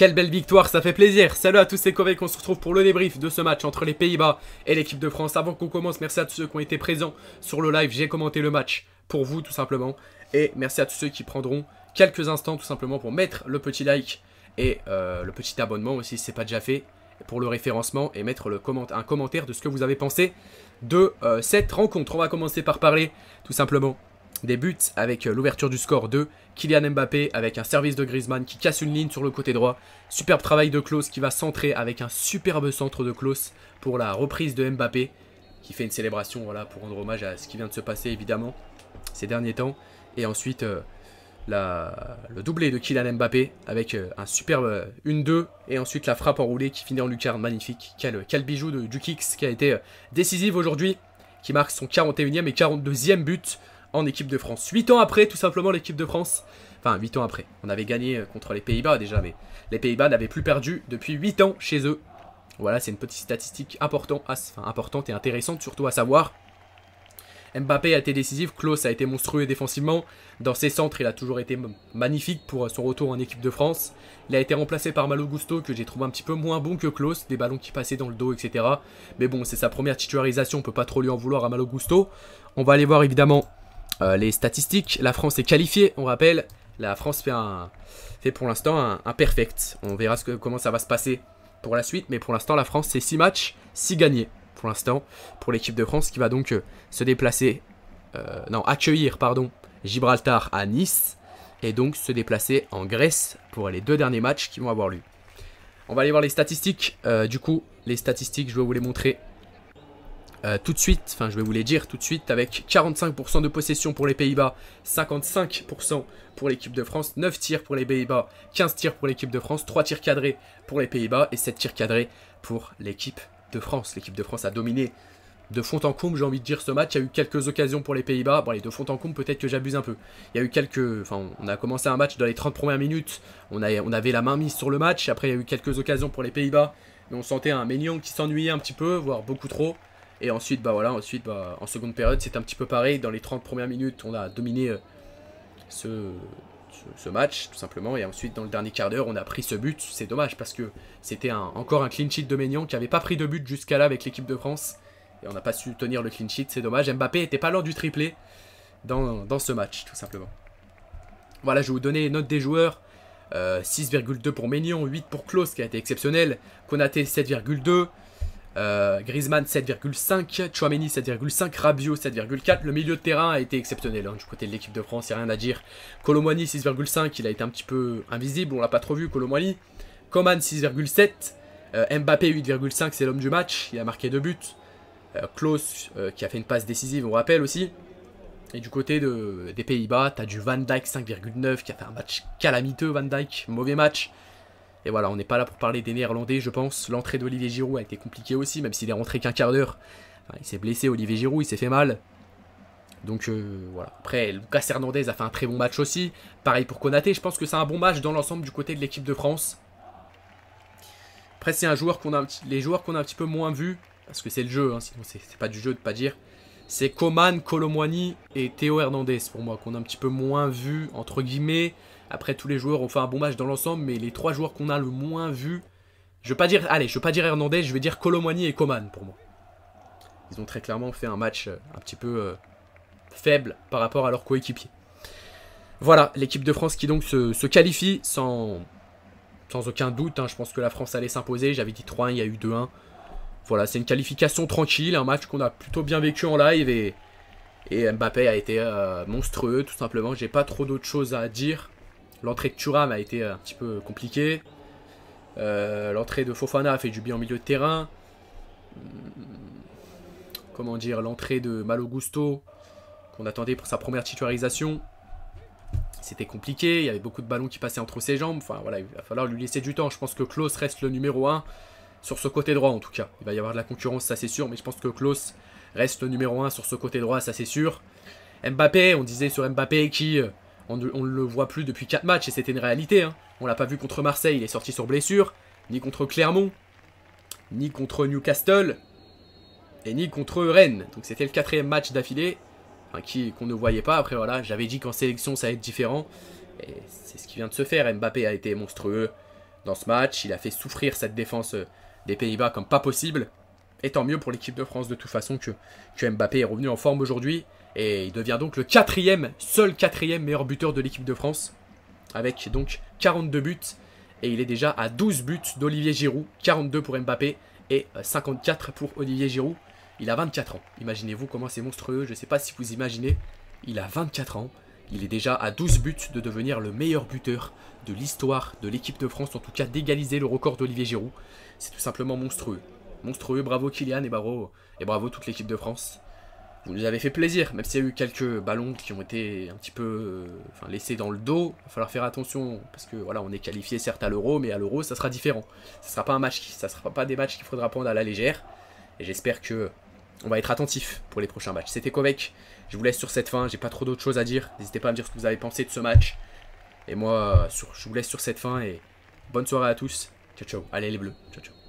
quelle belle victoire, ça fait plaisir. Salut à tous les copains, on se retrouve pour le débrief de ce match entre les Pays-Bas et l'équipe de France. Avant qu'on commence, merci à tous ceux qui ont été présents sur le live. J'ai commenté le match pour vous tout simplement. Et merci à tous ceux qui prendront quelques instants tout simplement pour mettre le petit like et le petit abonnement aussi si ce n'est pas déjà fait pour le référencement et mettre un commentaire de ce que vous avez pensé de cette rencontre. On va commencer par parler tout simplement des buts avec l'ouverture du score de Kylian Mbappé avec un service de Griezmann qui casse une ligne sur le côté droit. Superbe travail de Klose qui va centrer avec un superbe centre de Klose pour la reprise de Mbappé qui fait une célébration voilà, pour rendre hommage à ce qui vient de se passer évidemment ces derniers temps. Et ensuite le doublé de Kylian Mbappé avec un superbe 1-2 et ensuite la frappe enroulée qui finit en lucarne magnifique. Quel bijou du Kicks qui a été décisive aujourd'hui, qui marque son 41e et 42e but en équipe de France. 8 ans après, tout simplement, l'équipe de France. Enfin, 8 ans après. On avait gagné contre les Pays-Bas déjà, mais les Pays-Bas n'avaient plus perdu depuis 8 ans chez eux. Voilà, c'est une petite statistique importante et intéressante, surtout à savoir. Mbappé a été décisif, Klose a été monstrueux défensivement. Dans ses centres, il a toujours été magnifique pour son retour en équipe de France. Il a été remplacé par Malo Gusto, que j'ai trouvé un petit peu moins bon que Klose. Des ballons qui passaient dans le dos, etc. Mais bon, c'est sa première titularisation, on peut pas trop lui en vouloir à Malo Gusto. On va aller voir évidemment les statistiques. La France est qualifiée, on rappelle. La France fait pour l'instant un perfect. On verra comment ça va se passer pour la suite. Mais pour l'instant, la France, c'est 6 matchs, 6 gagnés. Pour l'instant, pour l'équipe de France qui va donc se déplacer, accueillir Gibraltar à Nice. Et donc se déplacer en Grèce pour les 2 derniers matchs qui vont avoir lieu. On va aller voir les statistiques. Du coup, les statistiques, je vais vous les montrer tout de suite, enfin je vais vous les dire tout de suite, avec 45% de possession pour les Pays-Bas, 55% pour l'équipe de France, 9 tirs pour les Pays-Bas, 15 tirs pour l'équipe de France, 3 tirs cadrés pour les Pays-Bas et 7 tirs cadrés pour l'équipe de France. L'équipe de France a dominé de fond en comble, j'ai envie de dire, ce match. Il y a eu quelques occasions pour les Pays-Bas, bon les de fond en comble peut-être que j'abuse un peu. Il y a eu on a commencé un match dans les 30 premières minutes, on avait la main mise sur le match, après il y a eu quelques occasions pour les Pays-Bas, mais on sentait un Maignan qui s'ennuyait un petit peu, voire beaucoup trop. Et ensuite, en seconde période, c'est un petit peu pareil. Dans les 30 premières minutes, on a dominé ce match, tout simplement. Et ensuite, dans le dernier quart d'heure, on a pris ce but. C'est dommage parce que c'était encore un clean sheet de Maignan qui n'avait pas pris de but jusqu'à là avec l'équipe de France. Et on n'a pas su tenir le clean sheet, c'est dommage. Mbappé n'était pas lors du triplé dans ce match, tout simplement. Voilà, je vais vous donner les notes des joueurs. 6,2 pour Maignan, 8 pour Klose qui a été exceptionnel. Konaté 7,2. Griezmann 7,5, Tchouaméni 7,5, Rabiot 7,4. Le milieu de terrain a été exceptionnel du côté de l'équipe de France, il n'y a rien à dire. Kolo Muani 6,5, il a été un petit peu invisible, on l'a pas trop vu Kolo Muani. Coman 6,7, Mbappé 8,5, c'est l'homme du match, il a marqué 2 buts. Klose qui a fait une passe décisive, on rappelle aussi. Et du côté des Pays-Bas, tu as du Van Dijk 5,9 qui a fait un match calamiteux. Van Dijk, mauvais match. Et voilà, on n'est pas là pour parler des Néerlandais, je pense. L'entrée d'Olivier Giroud a été compliquée aussi, même s'il est rentré qu'un quart d'heure. Enfin, il s'est blessé, Olivier Giroud, il s'est fait mal. Donc voilà. Après, Lucas Hernandez a fait un très bon match aussi. Pareil pour Konaté, je pense que c'est un bon match dans l'ensemble du côté de l'équipe de France. Après, c'est les joueurs qu'on a un petit peu moins vus, parce que c'est le jeu, hein, sinon c'est pas du jeu de pas dire. C'est Coman, Kolo Muani et Théo Hernandez pour moi, qu'on a un petit peu moins vus, entre guillemets. Après, tous les joueurs ont fait un bon match dans l'ensemble, mais les 3 joueurs qu'on a le moins vus, je veux pas dire Hernandez, je vais dire Kolo Muani et Coman pour moi. Ils ont très clairement fait un match un petit peu faible par rapport à leurs coéquipiers. Voilà, l'équipe de France qui donc se qualifie sans aucun doute. Hein, je pense que la France allait s'imposer, j'avais dit 3-1, il y a eu 2-1. Voilà, c'est une qualification tranquille, un match qu'on a plutôt bien vécu en live et Mbappé a été monstrueux tout simplement. J'ai pas trop d'autres choses à dire. L'entrée de Thuram a été un petit peu compliquée. L'entrée de Fofana a fait du bien au milieu de terrain. Comment dire, l'entrée de Malo Gusto, qu'on attendait pour sa première titularisation, c'était compliqué. Il y avait beaucoup de ballons qui passaient entre ses jambes. Enfin voilà, il va falloir lui laisser du temps. Je pense que Klose reste le numéro 1 sur ce côté droit en tout cas. Il va y avoir de la concurrence, ça c'est sûr. Mais je pense que Klose reste le numéro 1 sur ce côté droit, ça c'est sûr. Mbappé, on disait sur Mbappé qui... On ne le voit plus depuis 4 matchs et c'était une réalité. Hein. On l'a pas vu contre Marseille, il est sorti sur blessure. Ni contre Clermont, ni contre Newcastle, et ni contre Rennes. Donc c'était le 4e match d'affilée qu'on ne voyait pas. Après voilà, j'avais dit qu'en sélection ça allait être différent. Et c'est ce qui vient de se faire. Mbappé a été monstrueux. dans ce match. Il a fait souffrir cette défense des Pays-Bas comme pas possible. Et tant mieux pour l'équipe de France de toute façon que Mbappé est revenu en forme aujourd'hui. Et il devient donc le seul quatrième meilleur buteur de l'équipe de France. Avec donc 42 buts. Et il est déjà à 12 buts d'Olivier Giroud. 42 pour Mbappé et 54 pour Olivier Giroud. Il a 24 ans. Imaginez-vous comment c'est monstrueux. Je ne sais pas si vous imaginez. Il a 24 ans. Il est déjà à 12 buts de devenir le meilleur buteur de l'histoire de l'équipe de France. En tout cas d'égaliser le record d'Olivier Giroud. C'est tout simplement monstrueux. Monstrueux, bravo Kylian et bravo toute l'équipe de France. Vous nous avez fait plaisir, même s'il y a eu quelques ballons qui ont été un petit peu laissés dans le dos. Il va falloir faire attention, parce que voilà, on est qualifié certes à l'Euro, mais à l'Euro ça sera différent. Ça sera pas des matchs qu'il faudra prendre à la légère. Et j'espère que on va être attentif pour les prochains matchs. C'était Kovek, je vous laisse sur cette fin, j'ai pas trop d'autres choses à dire. N'hésitez pas à me dire ce que vous avez pensé de ce match. Et moi, je vous laisse sur cette fin et bonne soirée à tous. Ciao ciao, allez les bleus, ciao ciao.